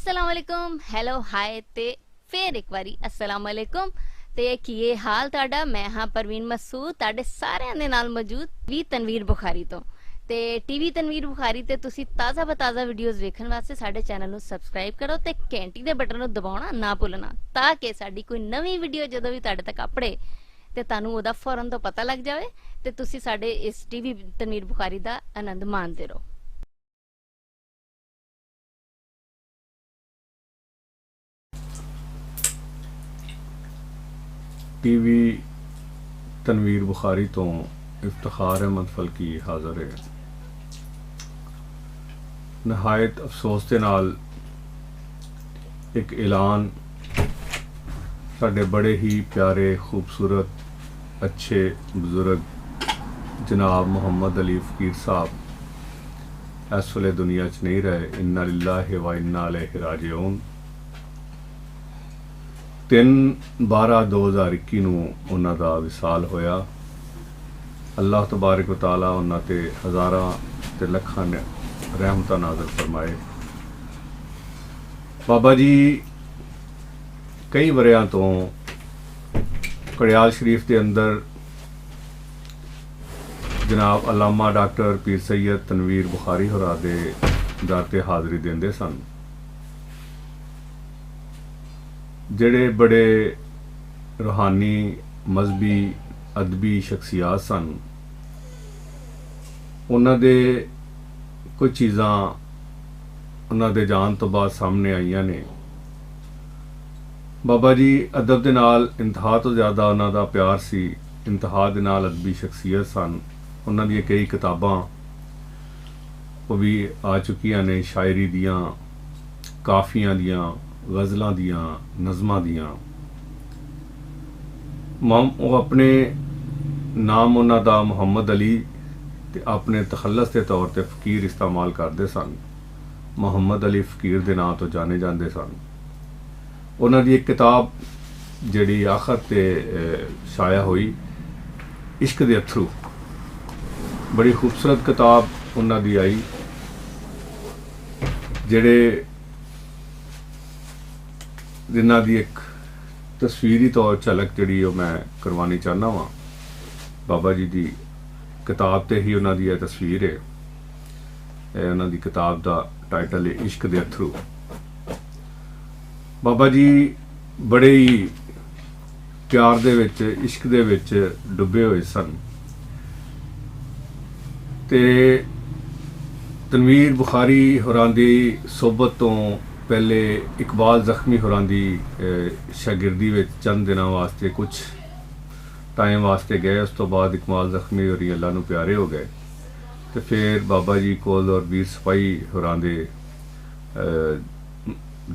अस्सलाम वालेकुम hello hi ते फिर एक बारी अस्सलाम वालेकुम ते की हाल ताड़ा। मैं हाँ परवीन मसूद ताड़े सारे दे नाल मौजूद भी तनवीर बुखारी तो ते टीवी तनवीर बुखारी ते तुसी ताज़ा बताज़ा वीडियोज़ वेखण वास्ते साडे चैनल नूं सबसक्राइब करो ते घंटी दे बटन नूं दबाउणा ना भुल्लना ताकि साडी कोई नवीं वीडियो जदों भी ताड़े तक अपड़े ते तानूं ओहदा फौरन तो पता लग जाए ते तुसी साडे इस टीवी तनवीर बुखारी दा आनंद माणदे रहो। टीवी तनवीर बुखारी तो इफ्तिखार अहमद फल्की हाज़र है। नहायत अफसोस के नाल एक ऐलान साढ़े बड़े ही प्यारे खूबसूरत अच्छे बुजुर्ग जनाब मोहम्मद अली फ़कीर साहब इस वेले दुनिया च नहीं रहे। इन्ना लिल्लाहि व इन्ना इलैहि राजिऊन। 3/12/2021 ਨੂੰ ਉਹਨਾਂ ਦਾ ਵਿਸਾਲ ਹੋਇਆ। ਅੱਲਾਹ ਤਬਾਰਕ व ਤਆਲਾ ਉਹਨਾਂ ਤੇ ਹਜ਼ਾਰਾਂ ਤੇ ਲੱਖਾਂ ਨੇ ਰਹਿਮਤਾਂ ਨਾਜ਼ਿਲ ਫਰਮਾਏ। ਬਾਬਾ ਜੀ ਕਈ ਵਰਿਆਂ ਤੋਂ ਕੜਿਆਲ ਸ਼ਰੀਫ ਦੇ ਅੰਦਰ ਜਨਾਬ ਅਲਾਮਾ ਡਾਕਟਰ ਪੀਰ ਸੈयद ਤਨਵੀਰ ਬੁਖਾਰੀ ਹੋਰਾਂ ਦੇ ਦਰ ਤੇ ਹਾਜ਼ਰੀ ਦਿੰਦੇ ਸਨ। ਜਿਹੜੇ ਬੜੇ रूहानी मजहबी अदबी शख्सियात सन उन्हां दे कुछ चीज़ां उन्हां दे जान तो बाद सामने आईयां ने। बाबा जी अदब दे नाल इंतहा तो ज़्यादा उन्हां दा प्यार सी। इंतहा दे नाल अदबी शख्सियत सन। उन्हां दी कई किताबां वो भी आ चुकियां ने, शायरी दियां, काफियां दियां, गज़लां दियां, नज़मां दियां। वो अपने नाम उन्हां दा मुहम्मद अली ते अपने तखल्लस के तौर पर फ़कीर इस्तेमाल करते सन। मुहम्मद अली फ़कीर के नाम तो जाने जाते सन। उन्हां दी एक किताब जिहड़ी आखिर ते शाया हुई इश्क दे अथरू, बड़ी खूबसूरत किताब उन्हां दी आई। जिहड़े जिन्हां दी एक तस्वीरी तौर झलक जिहड़ी मैं करवानी चाहना वा। बाबा जी की किताब ते ही उन्हां दी तस्वीर है। उन्हां दी किताब का टाइटल है इश्क दे अथरू। बाबा जी बड़े ही प्यार दे विच इश्क दे विच डुबे हुए सन ते तनवीर बुखारी होरां दी सोबत तो पहले इकबाल जख्मी होरां दी शागिर्दी में चंद दिनों वास्ते कुछ टाइम वास्ते गए। उस तो बाद इकबाल जख्मी होरी अल्लाह नूं प्यारे हो गए तो फिर बाबा जी कोल और वीर सिपाही होरां दे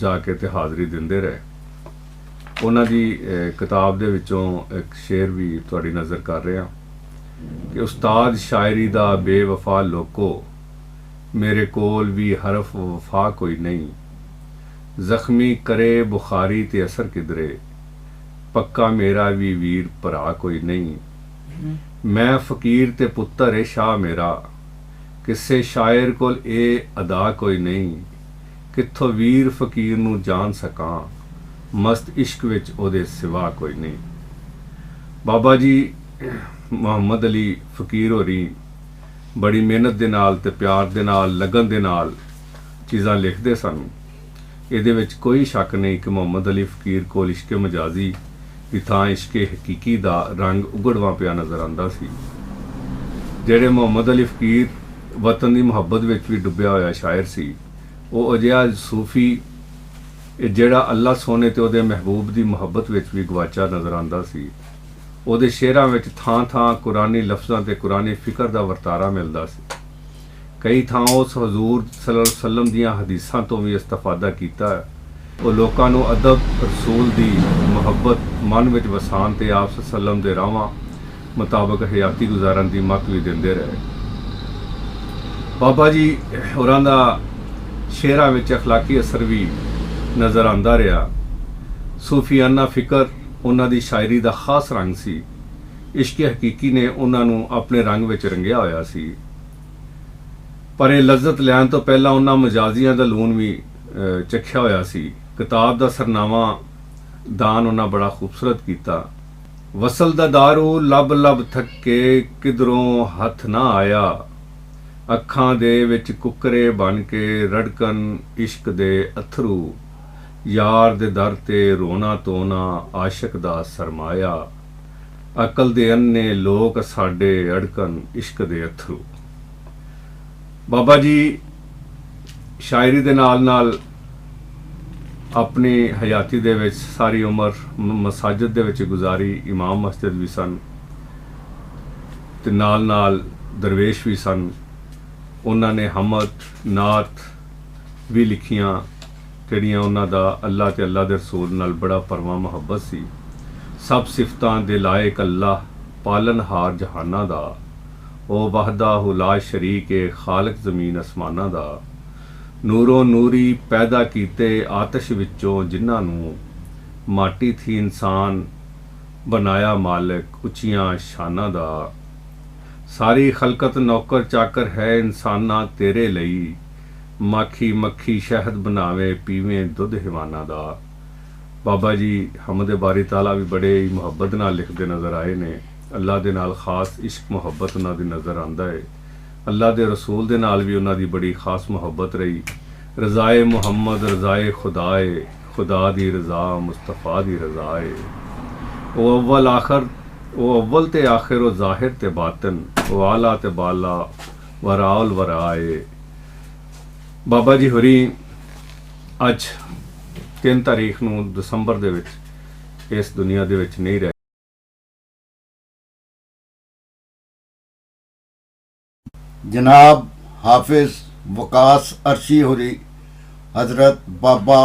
जाके ते हाज़री दिंदे रहे। उन्हां दी किताब दे विचों एक शेर भी तुहाडी नज़र कर रहे हैं कि उस्ताद शायरी दा बेवफा लोको मेरे कोल भी हरफ वफा कोई नहीं। जख्मी करे बुखारी ते असर किधरे पक्का मेरा भी वीर भरा कोई नहीं। मैं फकीर ते पुत्तर है शाह मेरा किसे शायर कोल ए अदा कोई नहीं। कित्थों वीर फकीर नूं जान सकां मस्त इश्क विच ओदे सिवा कोई नहीं। बाबा जी मुहम्मद अली फकीर होरी बड़ी मेहनत दे नाल ते प्यार दे नाल लगन दे नाल चीज़ां लिखदे सन। ਇਹਦੇ ਵਿੱਚ कोई शक नहीं कि मुहम्मद अली फ़कीर कोल इश्क मजाजी की थां इश्क हकीकी दा रंग उगड़वा पिया नज़र आंदा सी। ਜਿਹੜੇ मुहम्मद अली फ़कीर वतन की मुहब्बत विच भी डुबिया होया शायर सी। वो अजिहा सूफी ਜਿਹੜਾ अल्लाह सोने ते ਉਹਦੇ महबूब की मुहब्बत विच भी गवाचा नज़र आंदा सी। ਉਹਦੇ शेरां विच थां थां कुरानी लफ्ज़ां ते कुरानी फ़िक्र दा वरतारा मिलदा सी। कई थां उस हजूर सल्लल्लाहु अलैहि वसल्लम दियां हदीसां तो भी इस्तिफादा कीता है। वो लोकां नूं अदब रसूल दी मुहब्बत मन विच वसान ते आप सल्लम दे रावां मुताबिक हयाती गुजारन दी मत भी दिंदे रहे। बाबा जी होरां दा शेरां विच अखलाकी असर भी नज़र आंदा रहा। सूफियाना फिक्र उन्हां दी शायरी दा खास रंग सी। इश्क हकीकी ने उन्हां नूं अपने रंग विच रंगिया होया सी। पर यह लज्जत लैन तो पहला उन्हां मजाजियां दा लून भी ਚੱਖਿਆ ਹੋਇਆ ਸੀ। ਕਿਤਾਬ ਦਾ ਸਰਨਾਮਾ ਦਾਨ ਉਹਨਾਂ ਬੜਾ ਖੂਬਸੂਰਤ ਕੀਤਾ। ਵਸਲ ਦਾ ਦਾਰੂ ਲੱਭ ਲੱਭ ਥੱਕੇ, ਕਿਧਰੋਂ ਹੱਥ ਨਾ ਆਇਆ, ਅੱਖਾਂ ਦੇ ਵਿੱਚ ਕੁੱਕਰੇ ਬਣ ਕੇ ਰੜਕਣ ਇਸ਼ਕ ਦੇ ਅਥਰੂ, ਯਾਰ ਦੇ ਦਰ ਤੇ ਰੋਣਾ ਧੋਣਾ ਆਸ਼ਕ ਦਾ ਸਰਮਾਇਆ, ਅਕਲ ਦੇ ਅੰਨੇ ਲੋਕ ਸਾਡੇ ਅੜਕਣ ਇਸ਼ਕ ਦੇ ਅਥਰੂ। ਬਾਬਾ ਜੀ ਸ਼ਾਇਰੀ ਦੇ ਨਾਲ ਆਪਣੀ ਹਯਾਤੀ ਦੇ ਵਿੱਚ ਸਾਰੀ ਉਮਰ ਮਸਾਜਿਦ ਦੇ ਵਿੱਚ ਗੁਜ਼ਾਰੀ। ਇਮਾਮ ਮਸਜਿਦ ਵੀ ਸਨ ਤੇ ਨਾਲ ਦਰਵੇਸ਼ ਵੀ ਸਨ। ਉਹਨਾਂ ਨੇ ਹਮਦ ਨਾਤ ਵੀ ਲਿਖੀਆਂ ਜਿਹੜੀਆਂ ਉਹਨਾਂ ਦਾ ਅੱਲਾ ਤੇ ਅੱਲਾ ਦੇ ਰਸੂਲ ਨਾਲ ਬੜਾ ਪਰਮਾ ਮੁਹੱਬਤ ਸੀ। ਸਭ ਸਿਫਤਾਂ ਦੇ ਲਾਇਕ ਅੱਲਾ ਪਾਲਨਹਾਰ ਜਹਾਨਾਂ ਦਾ, ਉਹ ਵਹਦਾ ਲਾ ਸ਼ਰੀਕ ਏ ਖਾਲਕ ਜ਼ਮੀਨ ਅਸਮਾਨਾਂ ਦਾ, ਨੂਰੋ ਨੂਰੀ ਪੈਦਾ ਕੀਤੇ ਆਤਸ਼ ਵਿੱਚੋਂ ਜਿਨ੍ਹਾਂ ਨੂੰ, ਮਾਟੀ ਥੀ ਇਨਸਾਨ ਬਣਾਇਆ ਮਾਲਕ ਉੱਚੀਆਂ ਸ਼ਾਨਾਂ ਦਾ, ਸਾਰੀ ਖਲਕਤ ਨੌਕਰ ਚਾਕਰ ਹੈ ਇਨਸਾਨਾਂ ਤੇਰੇ ਲਈ, ਮਾਖੀ ਮੱਖੀ ਸ਼ਹਿਦ ਬਣਾਵੇ ਪੀਵੇਂ ਦੁੱਧ ਹਿਵਾਨਾ ਦਾ। ਬਾਬਾ ਜੀ ਹਮਦ ਬਾਰੀ ਤਾਲਾ ਵੀ ਬੜੇ ਹੀ ਮੁਹੱਬਤ ਨਾਲ ਲਿਖਦੇ ਨਜ਼ਰ ਆਏ ਨੇ। ਅੱਲਾ ਦੇ ਨਾਲ ਖਾਸ ਇਸ਼ਕ ਮੁਹੱਬਤ ਉਹਨਾਂ ਦੀ ਨਜ਼ਰ ਆਉਂਦਾ ਹੈ। ਅੱਲਾ ਦੇ ਰਸੂਲ ਦੇ ਨਾਲ ਵੀ ਉਹਨਾਂ ਦੀ ਬੜੀ ਖਾਸ ਮੁਹੱਬਤ ਰਹੀ। ਰਜ਼ਾਏ ਮੁਹੰਮਦ ਰਜ਼ਾਏ ਖੁਦਾਏ, ਖੁਦਾ ਦੀ ਰਜ਼ਾ ਮੁਸਤਫਾ ਦੀ ਰਜ਼ਾ ਏ। ਉਹ ਅਵਲ ਤੇ ਆਖਿਰ, ਉਹ ਜ਼ਾਹਿਰ ਤੇ ਬਾਤਨ, ਉਹ ਆਲਾ ਤੇ ਬਾਲਾ ਵਰਾਉਲ ਵਰਾਏ। ਬਾਬਾ ਜੀ ਹੋਰੀ ਅੱਜ 3 ਤਾਰੀਖ ਨੂੰ ਦਸੰਬਰ ਦੇ ਵਿੱਚ ਇਸ ਦੁਨੀਆ ਦੇ ਵਿੱਚ ਨਹੀਂ ਰਹੇ। जनाब हाफिज वकास अरशी होरी हजरत बाबा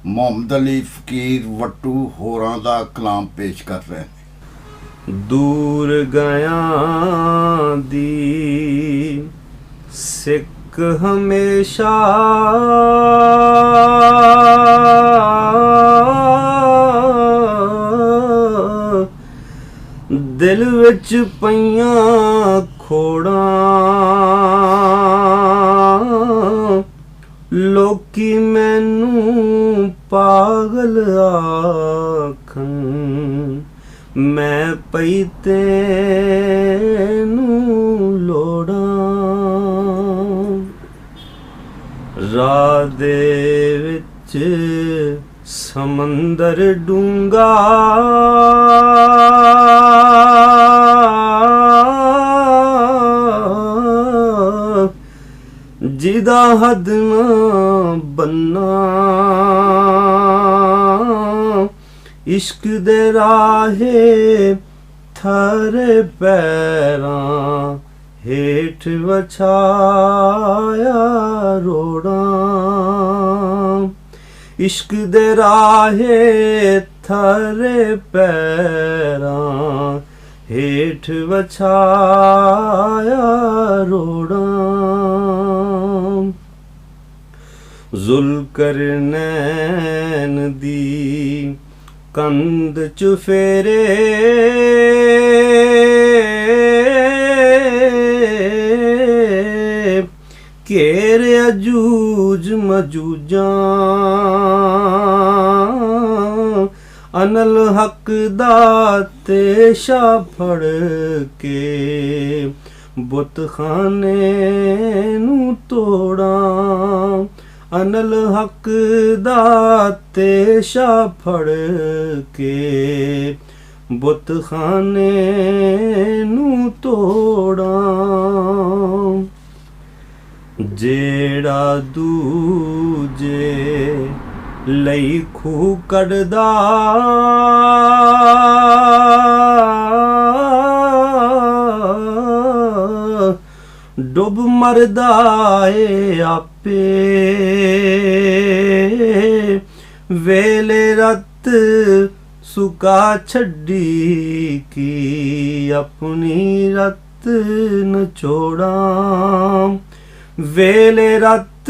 मोहम्मद अली फकीर वट्टू होरां दा कलाम पेश कर रहे हैं। दूर गया दी सिख हमेशा, दिल विच पईयां खोड़ा, लोकी मैनू पागल आखन, मैं पई तैनू लोड़ा, राह दे विच समंदर डूंगा, जिदा हद ना बन्ना, इश्क दे राहे थारे पैरां हेठ वछाया रोड़ा, इश्क दे राहे थारे पैरां हेठ वछाया रोड़ा, जुल्करनैन दी कंध चुफेरे, घेर अजूज मजूजा, अनल हक दाते शाह फड़ के बुत खाने नू तोड़ा, अनल हक दाते शाह फड़ के बुत खाने नू तोड़ा, जेड़ा दूजे लई खूह कढ़दा, डुब मरदा ए आपे, वेले रत सुका छड्डी की अपनी रत नचोड़ा, वेले रत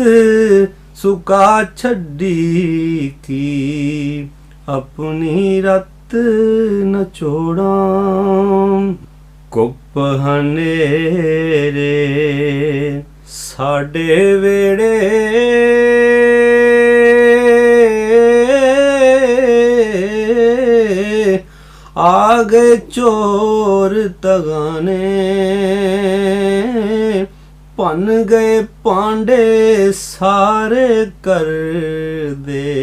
सुका छड्डी की अपनी रत नचोड़ा, कुप हनेरे साडे वेड़े आ गए चोर तगाने, पन गए पांडे सारे कर दे,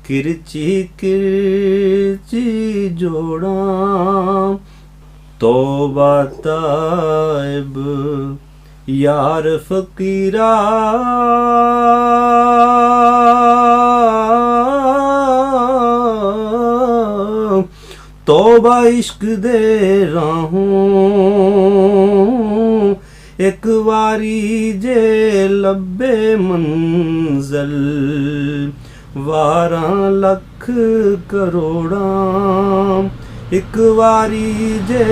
किरची किरची जोड़ा, तौबा ताइब यार फकीरा, तौबा इश्क दे राहूं, एक वारी जे लब्बे मंज़ल, वारां लख करोड़ां, एक वारी जे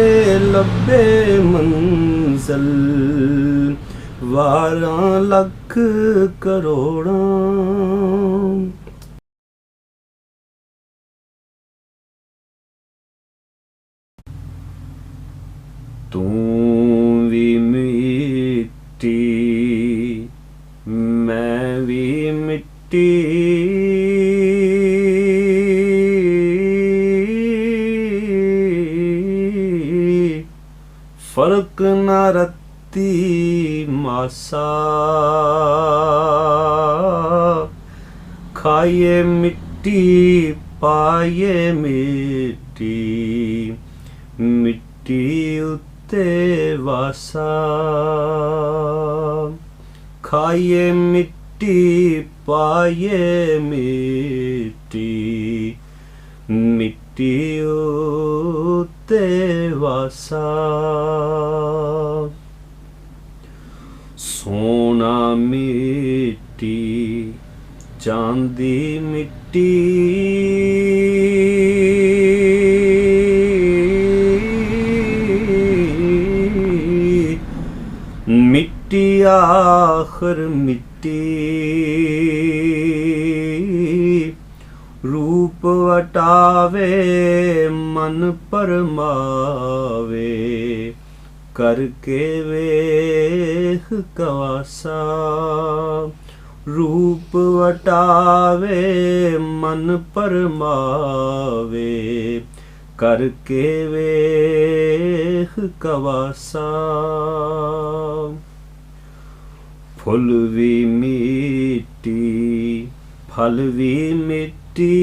लब्बे मंज़ल, वारां लख करोड़ां। तू भी मिट्टी मैं भी मिट्टी, फर्क न रत्ती मासा, खाइए मिट्टी पाइए मिट्टी, मिट्टी उत्ते वासा, खाइए मिट्टी पाइए मिट्टी, मिट्टी उत्ते वासा। सोना मिट्टी चांदी मिट्टी, मिट्टी आखिर मिट्टी, रूप वटावे मन परमावे, करके वेख कवासा, रूप वटावे मन परमावे, करके वेख कवासा। फुल भी मिट्टी फल भी मिट्टी,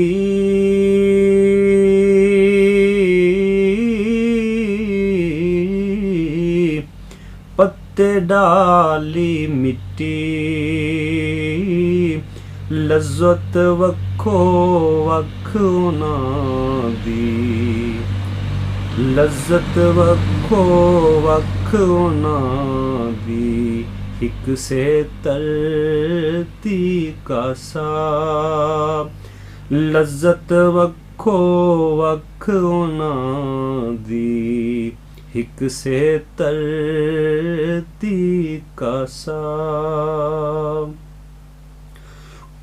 पत्ते डाली मिट्टी, लज्जत वखो वख उन्हां दी, लज्जत वखो वख उन्हां दी, हिक से तरती कासा, लज्जत वखो वख उन्हां दी, हिक से तरती कासा।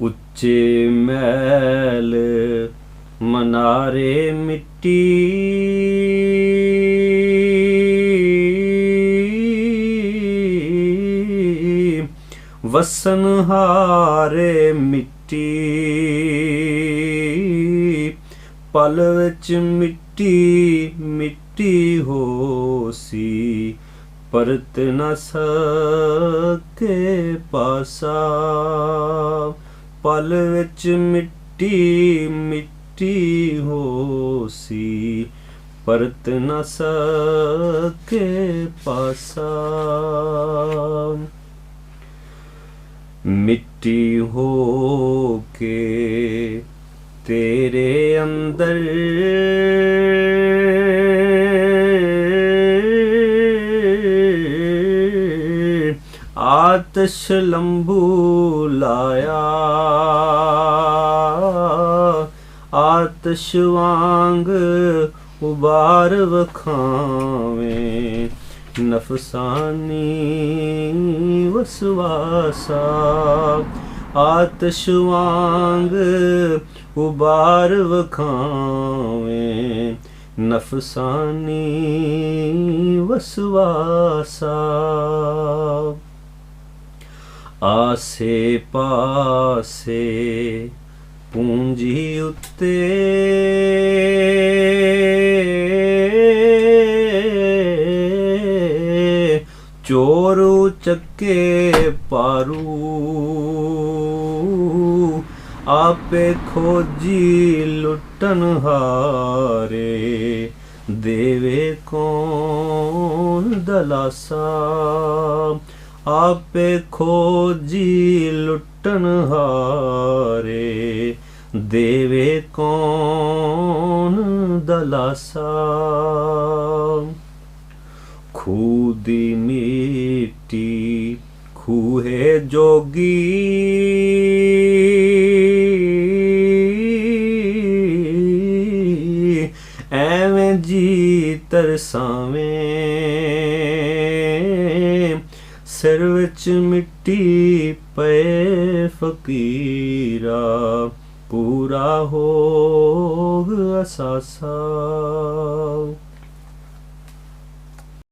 उच्चे महल मनारे मिट्टी, वसन हारे मिट्टी, पल विच मिट्टी मिट्टी होसी, परत न सके पासा, पल विच मिट्टी मिट्टी होसी, परत न सके पासा। मिट्टी हो के तेरे अंदर, आतश लंबू लाया, आतश वांग उबार वखावें, नफसानी वसवासा, आतश वांग उबार वखावें, नफसानी वसवासा। आसे पासे पूंजी उत्ते, के पारू आपे खोजी लुटन हारे देवे कौन दलासा आपे खोजी लुटन हारे देवे कौन दलासा खूदी मिट्टी खूहे जोगी एवें जी तरसावें सिर विच मिट्टी पे फकीरा पूरा होग असासा